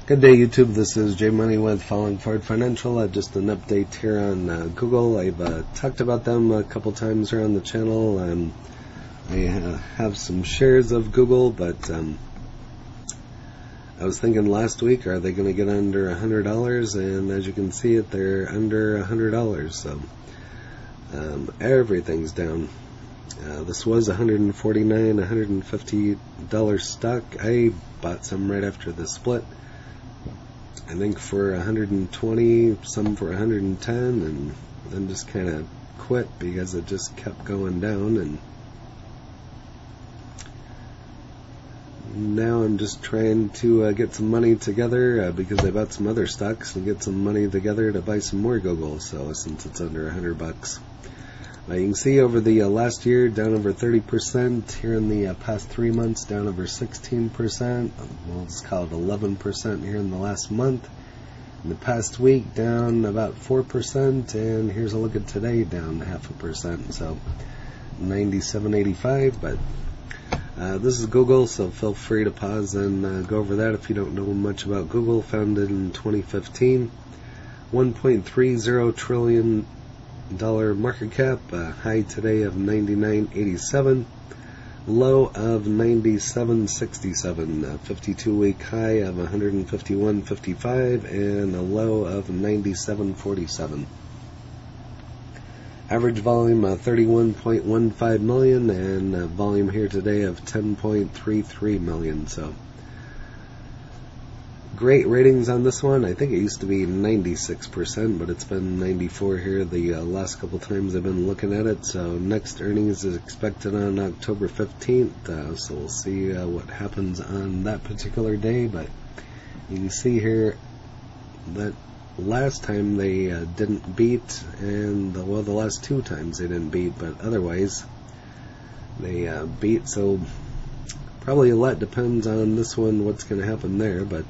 Good day, YouTube. This is J Money with Falling Forward Financial. Just an update here on Google. I've talked about them a couple times here on the channel. I have some shares of Google, but I was thinking last week, are they going to get under $100? And as you can see it, they're under $100. So everything's down. This was $149, $150 stock. I bought some right after the split. I think for 120, some for 110, and then just kind of quit because it just kept going down. And now I'm just trying to get some money together because I bought some other stocks and get some money together to buy some more Google. So since it's under $100. You can see over the last year, down over 30%. Here in the past 3 months, down over 16%. We'll just call it 11% here in the last month. In the past week, down about 4%. And here's a look at today, down 0.5%. So 97.85. But this is Google, so feel free to pause and go over that if you don't know much about Google. Founded in 2015. $1.30 trillion market cap, high today of 99.87, low of 97.67, 52-week high of 151.55, and a low of 97.47. Average volume 31.15 million, and volume here today of 10.33 million. So great ratings on this one. I think it used to be 96%, but it's been 94 here the last couple times I've been looking at it. So next earnings is expected on October 15th, so we'll see what happens on that particular day. But you can see here that last time they didn't beat, and the last two times they didn't beat, but otherwise they beat. So probably a lot depends on this one, what's going to happen there. But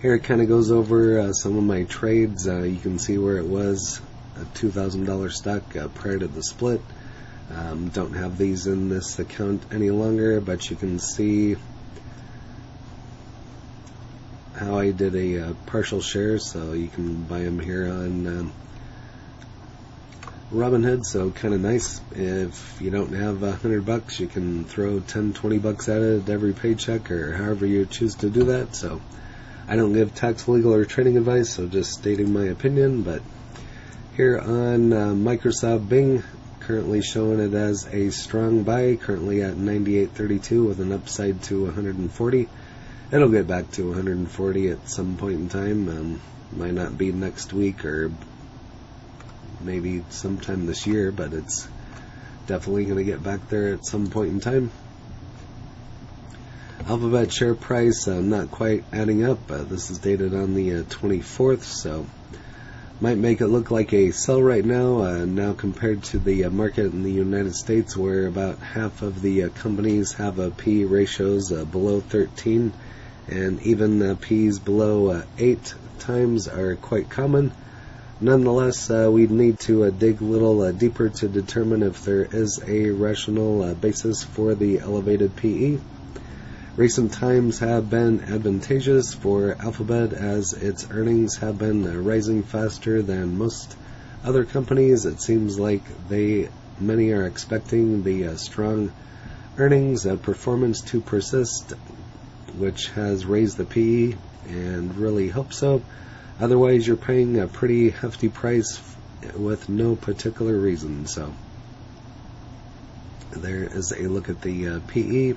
here it kind of goes over some of my trades. You can see where it was a $2,000 stock prior to the split. Don't have these in this account any longer, but you can see how I did a partial share, so you can buy them here on Robinhood. So kind of nice. If you don't have $100, you can throw 10, 20 bucks at it every paycheck, or however you choose to do that. So I don't give tax, legal, or trading advice, so just stating my opinion. But here on Microsoft Bing, currently showing it as a strong buy, currently at 98.32 with an upside to 140. It'll get back to 140 at some point in time. Might not be next week or maybe sometime this year, but it's definitely going to get back there at some point in time. Alphabet share price not quite adding up. This is dated on the 24th, so might make it look like a sell right now. Now compared to the market in the United States, where about half of the companies have P ratios below 13, and even P's below 8 times are quite common. Nonetheless, we'd need to dig a little deeper to determine if there is a rational basis for the elevated PE. Recent times have been advantageous for Alphabet, as its earnings have been rising faster than most other companies. It seems like many are expecting the strong earnings performance to persist, which has raised the PE, and really hope so. Otherwise, you're paying a pretty hefty price with no particular reason. So there is a look at the PE.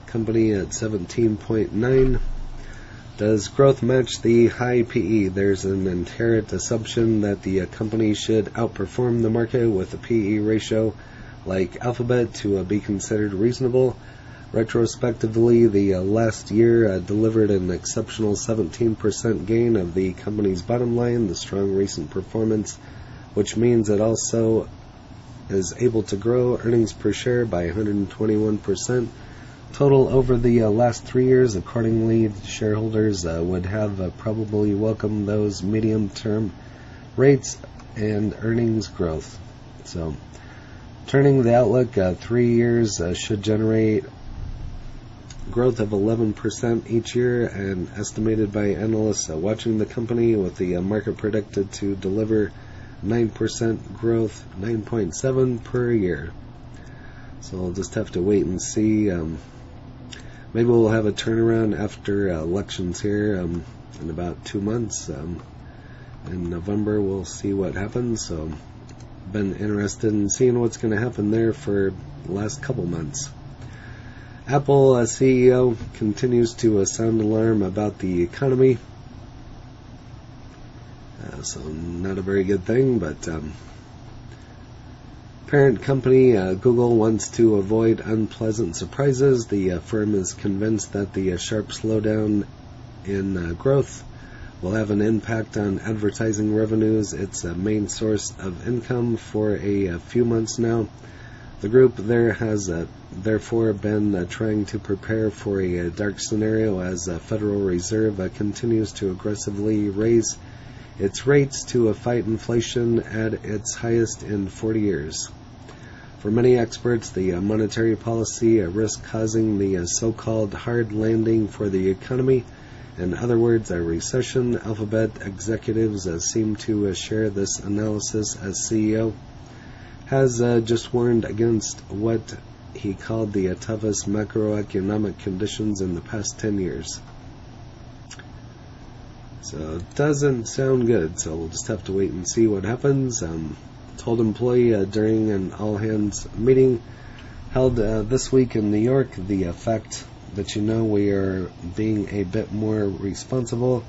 Company at 17.9. Does growth match the high PE? There's an inherent assumption that the company should outperform the market with a PE ratio like Alphabet to be considered reasonable. Retrospectively, the last year delivered an exceptional 17% gain of the company's bottom line, the strong recent performance, which means it also is able to grow earnings per share by 121% total over the last 3 years. Accordingly, shareholders would have probably welcomed those medium-term rates and earnings growth. So, turning the outlook, 3 years should generate growth of 11% each year, and estimated by analysts watching the company, with the market predicted to deliver 9% growth, 9.7 per year. So we'll just have to wait and see. Maybe we'll have a turnaround after elections here in about 2 months. In November, we'll see what happens. So been interested in seeing what's going to happen there for the last couple months. Apple CEO continues to sound alarm about the economy. So not a very good thing, but parent company Google wants to avoid unpleasant surprises. The firm is convinced that the sharp slowdown in growth will have an impact on advertising revenues, its main source of income, for a few months now. The group there has therefore been trying to prepare for a dark scenario as the Federal Reserve continues to aggressively raise its rates to fight inflation at its highest in 40 years. For many experts, the monetary policy risks causing the so-called hard landing for the economy. In other words, a recession. Alphabet executives seem to share this analysis, as CEO has just warned against what he called the toughest macroeconomic conditions in the past 10 years. So it doesn't sound good, so we'll just have to wait and see what happens. Told employee during an all-hands meeting held this week in New York the fact that we are being a bit more responsible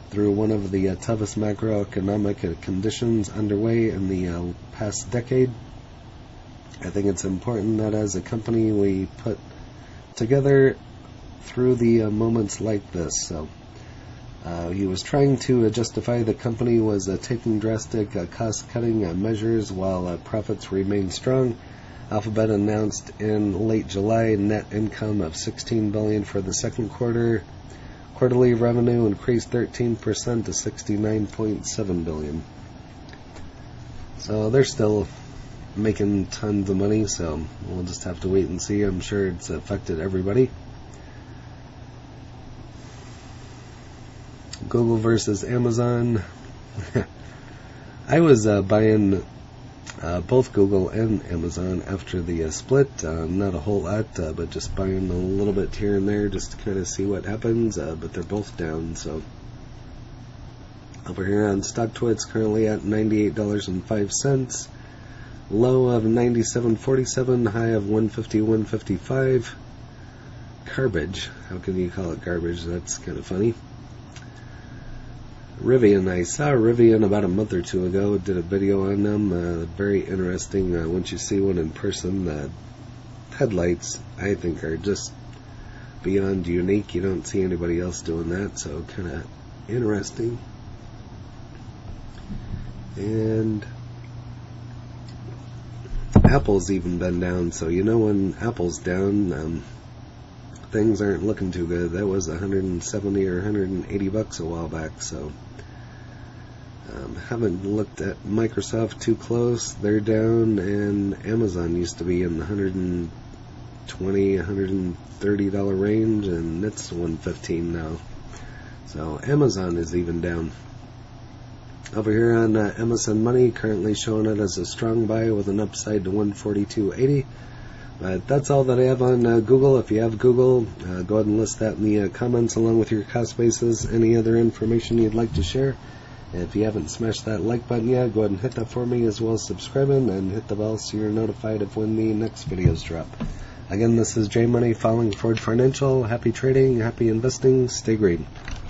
through one of the toughest macroeconomic conditions underway in the past decade. I think it's important that as a company we put together through the moments like this. So he was trying to justify the company was taking drastic cost-cutting measures while profits remain strong. Alphabet announced in late July net income of $16 billion for the second quarter. Quarterly revenue increased 13% to $69.7 billion. So they're still making tons of money, so we'll just have to wait and see. I'm sure it's affected everybody. Google versus Amazon. I was buying both Google and Amazon after the split. Not a whole lot, but just buying a little bit here and there just to kind of see what happens. But they're both down. So over here on StockTwits, currently at $98.05. Low of $97.47, high of $151.55. Garbage. How can you call it garbage? That's kind of funny. Rivian. I saw Rivian about a month or two ago. Did a video on them. Very interesting. Once you see one in person, the headlights, I think, are just beyond unique. You don't see anybody else doing that, so kind of interesting. And Apple's even been down, so when Apple's down, things aren't looking too good. That was $170 or $180 a while back, so haven't looked at Microsoft too close. They're down, and Amazon used to be in the $120, $130 range, and it's $115 now. So Amazon is even down. Over here on MSN Money, currently showing it as a strong buy with an upside to 142.80. But that's all that I have on Google. If you have Google, go ahead and list that in the comments along with your cost basis. Any other information you'd like to share. And if you haven't smashed that like button yet, go ahead and hit that for me, as well as subscribing and hit the bell so you're notified of when the next videos drop. Again, this is J Money, following Ford Financial. Happy trading, happy investing, stay green.